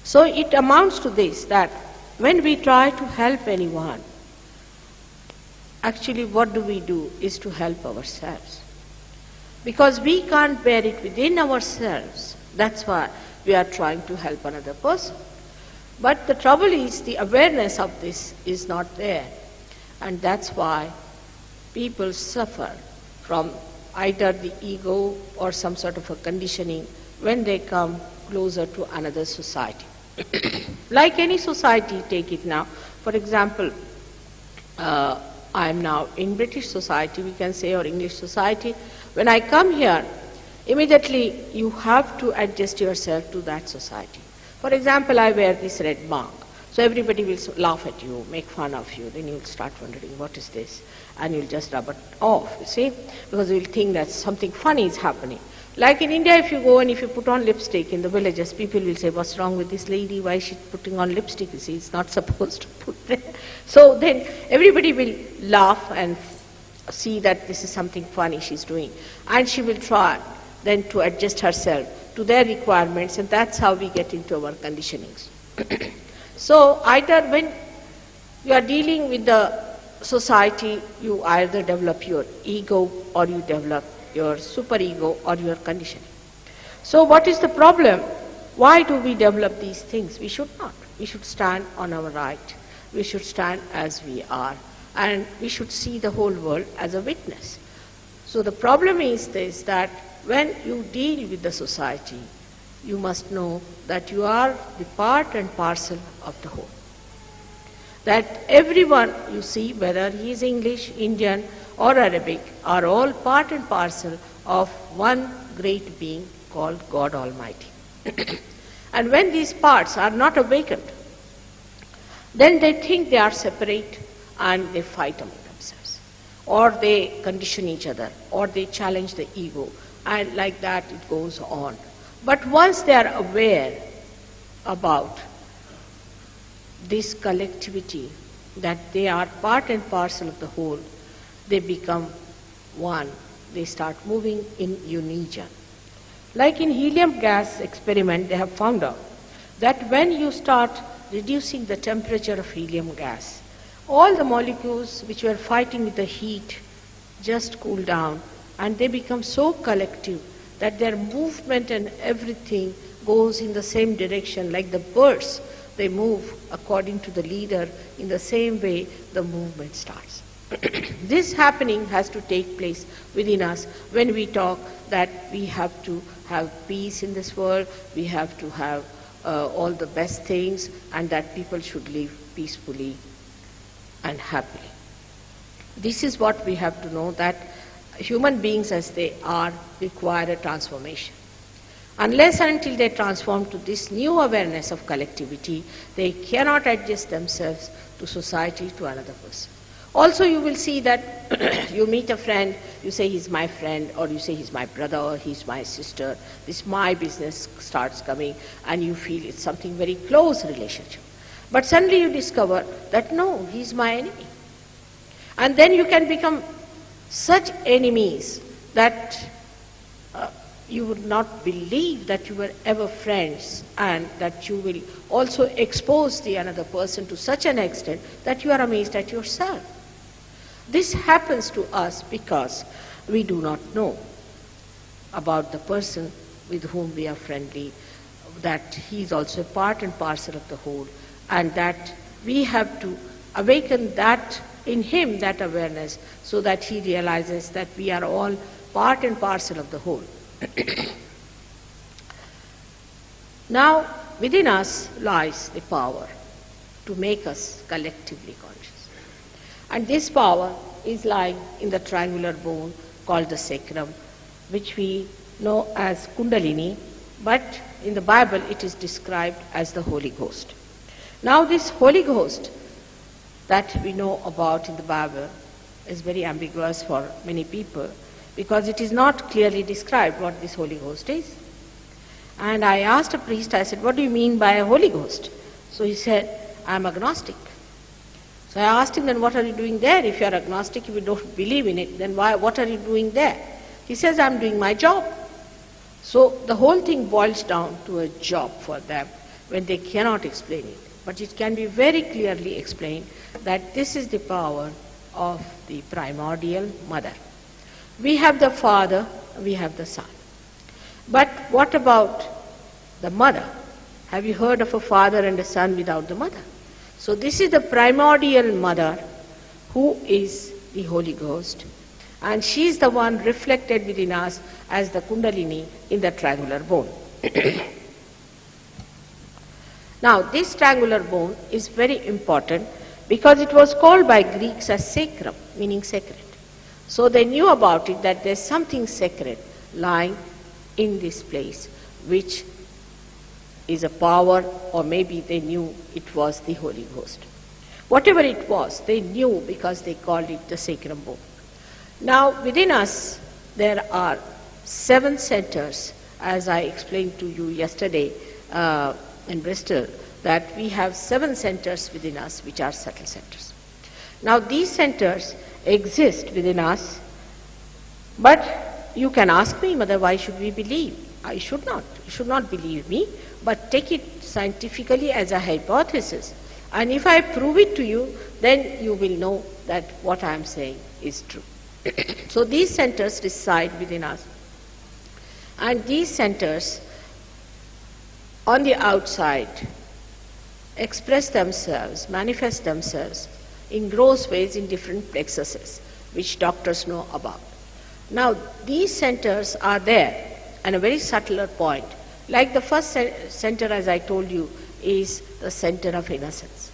So it amounts to this, that when we try to help anyone, actually what do is to help ourselves. Because we can't bear it within ourselves, that's why we are trying to help another person. But the trouble is, the awareness of this is not there. And that's why people suffer from either the ego or some sort of a conditioning when they come closer to another society. Like any society, take it now. For example, I am now in British society, we can say, or English society. When I come here, immediately you have to adjust yourself to that society. For example, I wear this red mark. So everybody will laugh at you, make fun of you. Then you'll start wondering, what is this? And you'll just rub it off, you see? Because you'll think that something funny is happening. Like in India, if you go and if you put on lipstick in the villages, people will say, what's wrong with this lady? Why is she putting on lipstick? You see, it's not supposed to put there. So then everybody will laugh and see that this is something funny she's doing. And she will try then to adjust herself to their requirements, and that's how we get into our conditionings. So either when you are dealing with the society, you either develop your ego or you develop your superego or your conditioning. So what is the problem? Why do we develop these things? We should not. We should stand on our right. We should stand as we are. And we should see the whole world as a witness. So the problem is this, that when you deal with the society, you must know that you are the part and parcel of the whole. That everyone you see, whether he is English, Indian or Arabic, are all part and parcel of one great being called God Almighty. And when these parts are not awakened, then they think they are separate and they fight among themselves. Or they condition each other, or they challenge the ego, and like that it goes on. But once they are aware about this collectivity, that they are part and parcel of the whole, they become one. They start moving in unison. Like in helium gas experiment, they have found out that when you start reducing the temperature of helium gas, all the molecules which were fighting with the heat just cool down, and they become so collective that their movement and everything goes in the same direction. Like the birds, they move according to the leader. In the same way, the movement starts. This happening has to take place within us when we talk that we have to have peace in this world, we have to have all the best things, and that people should live peacefully and happily. This is what we have to know, that human beings as they are require a transformation. Unless and until they transform to this new awareness of collectivity, they cannot adjust themselves to society, to another person. Also you will see that you meet a friend, you say he's my friend, or you say he's my brother, or he's my sister, this my business starts coming, and you feel it's something very close relationship. But suddenly you discover that no, he's my enemy. And then you can become such enemies that you would not believe that you were ever friends, and that you will also expose the another person to such an extent that you are amazed at yourself. This happens to us because we do not know about the person with whom we are friendly, that he is also part and parcel of the whole, and that we have to awaken that in him, that awareness, so that he realizes that we are all part and parcel of the whole. Now, within us lies the power to make us collectively conscious. And this power is lying in the triangular bone called the sacrum, which we know as Kundalini, but in the Bible it is described as the Holy Ghost. Now this Holy Ghost that we know about in the Bible is very ambiguous for many people, because it is not clearly described what this Holy Ghost is. And I asked a priest, I said, what do you mean by a Holy Ghost? So he said, I am agnostic. So I asked him, then what are you doing there? If you are agnostic, if you don't believe in it, then what are you doing there? He says, I am doing my job. So the whole thing boils down to a job for them. when they cannot explain it. But it can be very clearly explained that this is the power of the primordial mother. We have the Father, we have the Son. But what about the mother? Have you heard of a father and a son without the mother? So this is the primordial mother who is the Holy Ghost. And she is the one reflected within us as the Kundalini in the triangular bone. Now, this triangular bone is very important because it was called by Greeks as sacrum, meaning sacred. So they knew about it, that there's something sacred lying in this place, which is a power, or maybe they knew it was the Holy Ghost. Whatever it was, they knew because they called it the sacrum bone. Now, within us, there are 7 centers, as I explained to you yesterday in Bristol, that we have 7 centers within us which are subtle centers. Now, these centers exist within us, but you can ask me, Mother, why should we believe? I should not. You should not believe me, but take it scientifically as a hypothesis. And if I prove it to you, then you will know that what I am saying is true. So these centers reside within us. And these centers on the outside express themselves, manifest themselves in gross ways in different plexuses, which doctors know about. Now, these centers are there at a very subtler point. Like the first center, as I told you, is the center of innocence.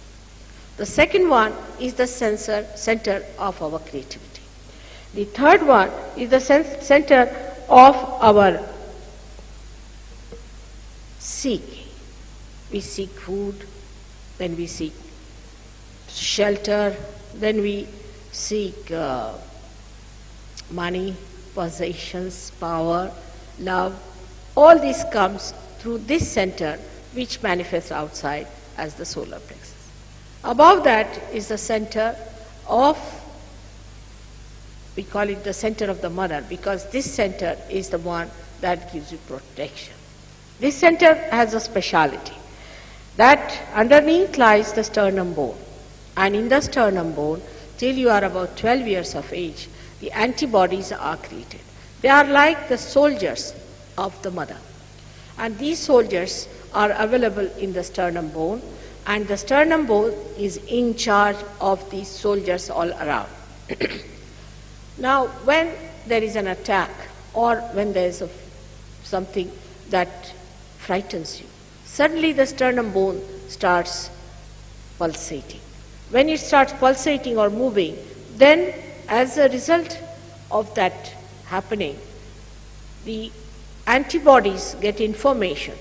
The second one is the center of our creativity. The third one is the center of our seeking. We seek food, then we seek shelter, then we seek money, possessions, power, love. All this comes through this center, which manifests outside as the solar plexus. Above that is the center of, we call it the center of the mother, because this center is the one that gives you protection. This center has a speciality, that underneath lies the sternum bone. And in the sternum bone, till you are about 12 years of age, the antibodies are created. They are like the soldiers of the mother. And these soldiers are available in the sternum bone, and the sternum bone is in charge of these soldiers all around. Now, when there is an attack, or when there is something that frightens you, suddenly the sternum bone starts pulsating. When it starts pulsating or moving, then as a result of that happening, the antibodies get information,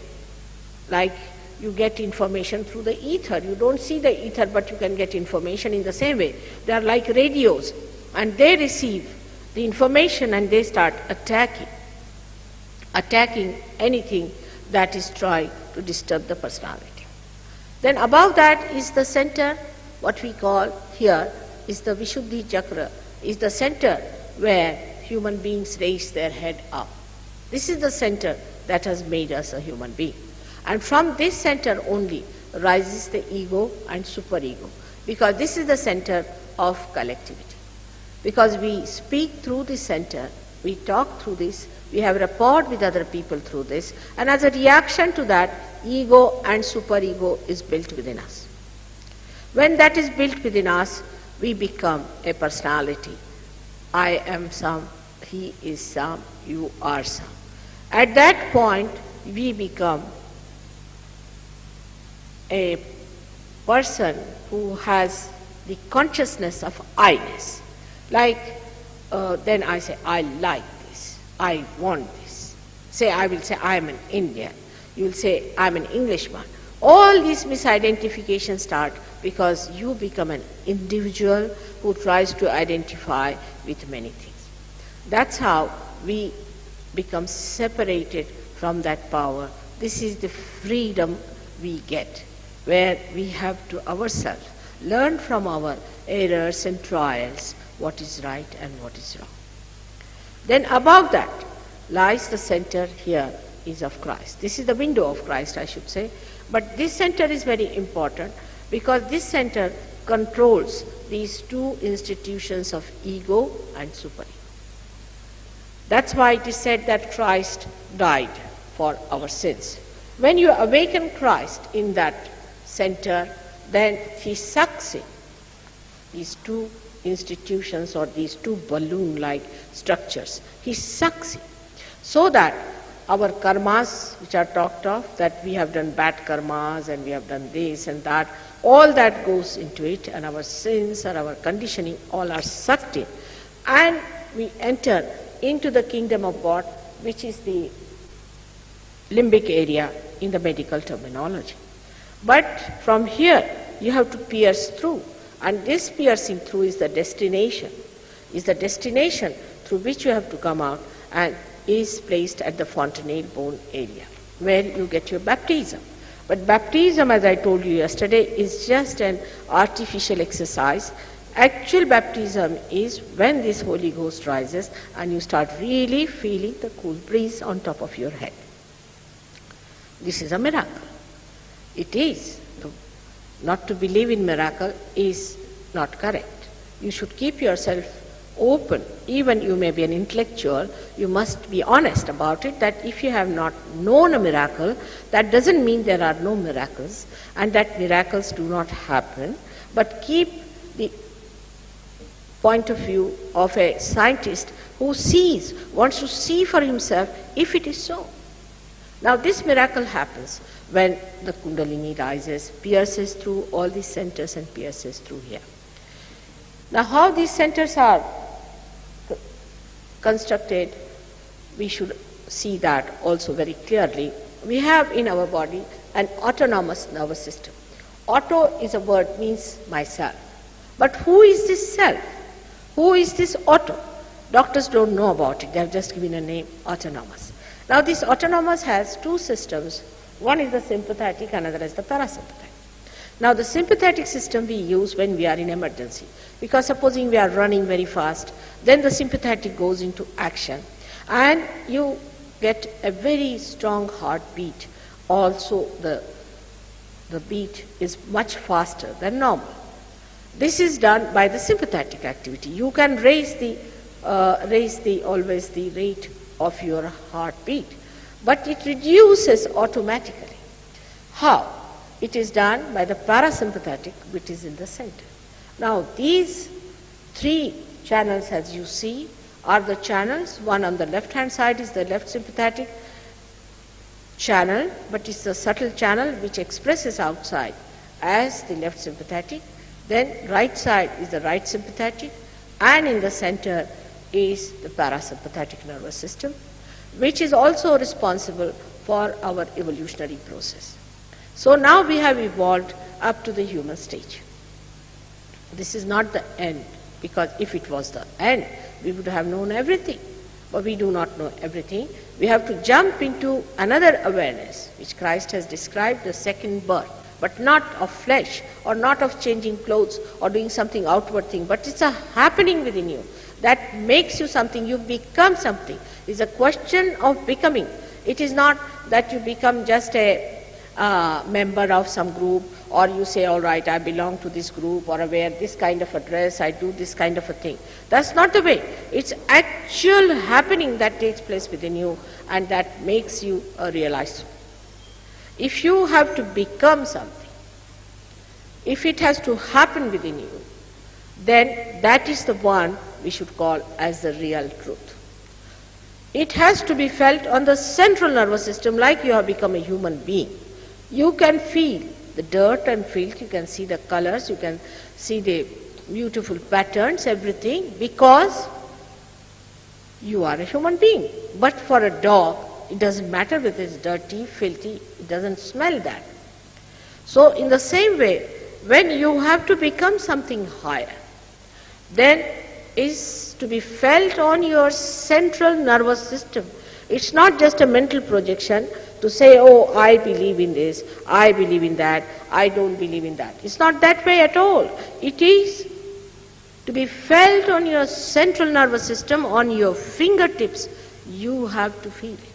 like you get information through the ether. You don't see the ether, but you can get information in the same way. They are like radios, and they receive the information and they start attacking anything that is trying to disturb the personality. Then above that is the center, what we call here is the Vishuddhi Chakra, is the center where human beings raise their head up. This is the center that has made us a human being. And from this center only rises the ego and superego, because this is the center of collectivity. Because we speak through this center, we talk through this, we have rapport with other people through this, and as a reaction to that, ego and superego is built within us. When that is built within us, we become a personality. I am some, he is some, you are some. At that point, we become a person who has the consciousness of I-ness. Like, then I say, I like this, I want this. Say, I will say, I am an Indian. You will say, I am an Englishman. All these misidentifications start because you become an individual who tries to identify with many things. That's how we become separated from that power. This is the freedom we get, where we have to ourselves learn from our errors and trials what is right and what is wrong. Then above that lies the center here is of Christ. This is the window of Christ, I should say. But this center is very important because this center controls these two institutions of ego and superego. That's why it is said that Christ died for our sins. When you awaken Christ in that center, then he sucks in these two institutions or these two balloon-like structures. He sucks in so that our karmas, which are talked of, that we have done bad karmas and we have done this and that, all that goes into it, and our sins or our conditioning all are sucked in. And we enter into the kingdom of God, which is the limbic area in the medical terminology. But from here, you have to pierce through. And this piercing through is the destination through which you have to come out, and is placed at the fontanelle bone area, where you get your baptism. But baptism, as I told you yesterday, is just an artificial exercise. Actual baptism is when this Holy Ghost rises and you start really feeling the cool breeze on top of your head. This is a miracle. It is. Not to believe in miracle is not correct. You should keep yourself open. Even you may be an intellectual, you must be honest about it, that if you have not known a miracle, that doesn't mean there are no miracles and that miracles do not happen, but keep the point of view of a scientist who wants to see for himself if it is so. Now this miracle happens when the Kundalini rises, pierces through all these centers and pierces through here. Now how these centers are constructed, we should see that also very clearly. We have in our body an autonomous nervous system. Auto is a word, means myself. But who is this self? Who is this auto? Doctors don't know about it. They have just given a name, autonomous. Now this autonomous has two systems. One is the sympathetic, another is the parasympathetic. Now the sympathetic system we use when we are in emergency, because supposing we are running very fast, then the sympathetic goes into action and you get a very strong heartbeat. Also the beat is much faster than normal. This is done by the sympathetic activity. You can raise the rate of your heartbeat, but it reduces automatically. How? It is done by the parasympathetic, which is in the center. Now these three channels, as you see, are the channels. One on the left hand side is the left sympathetic channel, but it's a subtle channel which expresses outside as the left sympathetic. Then right side is the right sympathetic, and in the center is the parasympathetic nervous system, which is also responsible for our evolutionary process. So now we have evolved up to the human stage. This is not the end, because if it was the end, we would have known everything. But we do not know everything. We have to jump into another awareness, which Christ has described, the second birth, but not of flesh, or not of changing clothes or doing something outward thing, but it's a happening within you that makes you something. You become something. It's a question of becoming. It is not that you become just a member of some group, or you say, all right, I belong to this group, or I wear this kind of a dress, I do this kind of a thing. That's not the way. It's actual happening that takes place within you, and that makes you realize. If you have to become something, if it has to happen within you, then that is the one we should call as the real truth. It has to be felt on the central nervous system, like you have become a human being. You can feel the dirt and filth, you can see the colors, you can see the beautiful patterns, everything, because you are a human being. But for a dog, it doesn't matter whether it's dirty, filthy, it doesn't smell that. So in the same way, when you have to become something higher, then is to be felt on your central nervous system. It's not just a mental projection to say, oh, I believe in this, I believe in that, I don't believe in that. It's not that way at all. It is to be felt on your central nervous system, on your fingertips. You have to feel it.